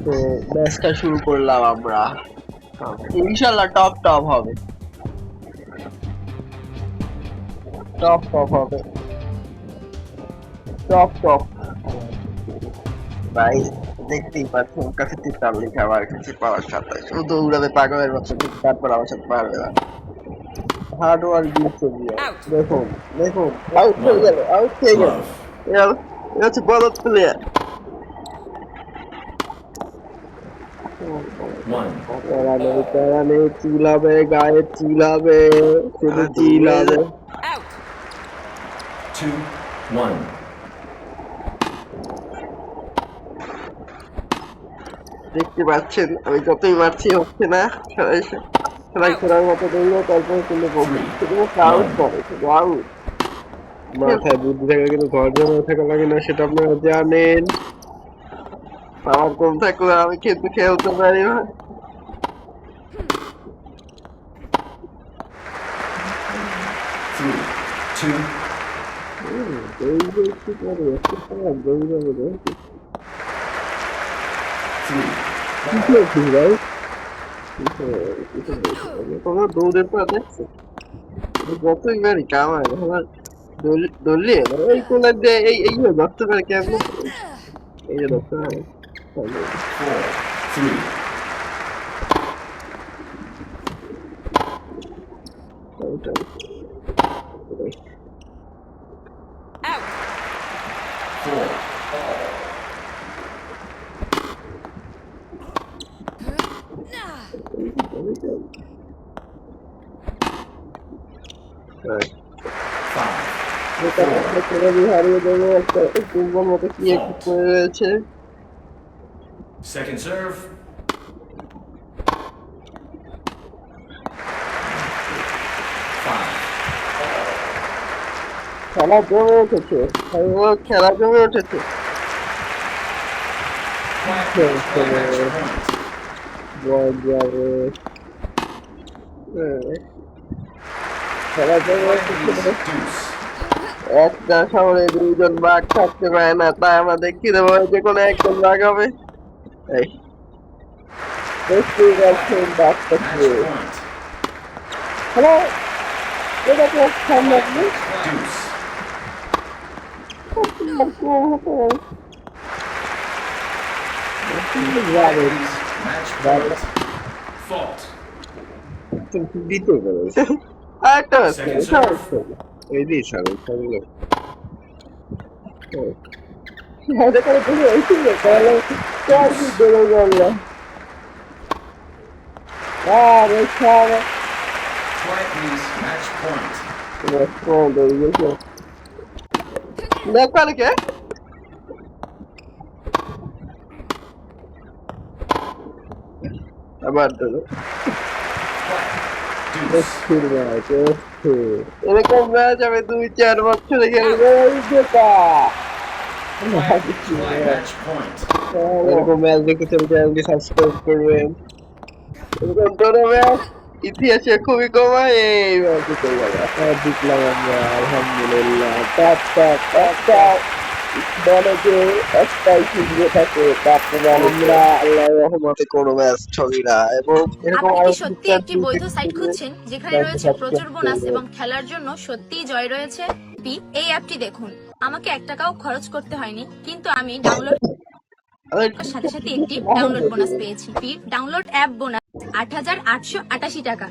তো ম্যাচটা শুরু করলাম আমরা। ইনশাল্লাহ টপ টপ হবে, টপ টপ হবে, টপ টপ। ভাই দেখতেই পাচ্ছেন, কাছে 43, আমার কাছে পাওয়ার 27। ও দৌড়াবে পাগলের মতো, তারপর আমার সাথে পারবে না। হার্ড ওয়ার্ক দিচ্ছে দিয়ে। দেখুন দেখুন, আউট হয়ে গেল, আউট হয়ে গেল। এটা হচ্ছে বলদ প্লেয়ার। প্যারা নেই, প্যারা নেই, চিলাবে গায়ে, চিলাবে, শুধু চিলাবে। দেখতে পাচ্ছেন আমি যতই মারছি হচ্ছে না। সবাই খেলার মতো দৌড়ে তারপরে কিন্তু শুধুমাত্র আউট করে, শুধু আউট। মাথায় বুদ্ধি থাকা কিন্তু ঘর জমা থাকা লাগে না, সেটা আপনারা জানেন। পাওয়ার কম থাকলে আমি কিন্তু খেলতে পারি না। দৌড়ের পর দেখছে যতই গাড়ি কামায় আমার দৌড়লে ওই কোনার দিয়ে এই ধরতে পারে কেমন, এই যে ধরতে পারে। হারিয়ে দেবো একটা কুম্ভর মতো কি একটু করে রয়েছে। Second serve. খেলা জমে উঠেছে, খেলা জমে উঠেছে। খেলা জমে উঠেছে। একটা শহরে দুইজন বাঘ থাকতে পারে না, তাই আমরা দেখি দেবো যে কোনো একজন বাঘ হবে। এই দেখতেই পাচ্ছেন বাঘটাকে। হ্যালো, এটা তো সামনে আপনি দিতে পারে একটা এই দিস আমি সবগুলো করে ঘুরে এসেছিল তাহলে চার দিন বেরো গেল। আরে সারা দেখ পারে কে আবার এরকম ম্যাচ আমি 2-4 বছরে খেলবো। এরকম ম্যাচ দেখতে চলে চ্যানেলটি সাবস্ক্রাইব করবেন। এরকম বড় ম্যাচ ইতিহাসে খুবই কমায় এই ম্যাচে চলে যাবে। আপনারা জিতলাম আমরা, আলহামদুলিল্লাহ। বলে যে একটাই সুযোগ থাকে, তারপরে আমরা আল্লাহর রহমতে কোনো ম্যাচ ছবি না। এবং এরকম আপনি আরো কি সত্যি একটি বৈধ সাইট খুঁজছেন যেখানে রয়েছে প্রচুর বোনাস এবং খেলার জন্য সত্যিই জয় রয়েছে? এই অ্যাপটি দেখুন। আমাকে 1 টাকাও খরচ করতে হয়নি, কিন্তু আমি ডাউনলোড সাথে সাথে একটি ডাউনলোড বোনাস পেয়েছি। ডাউনলোড অ্যাপ বোনাস 8,888 টাকা।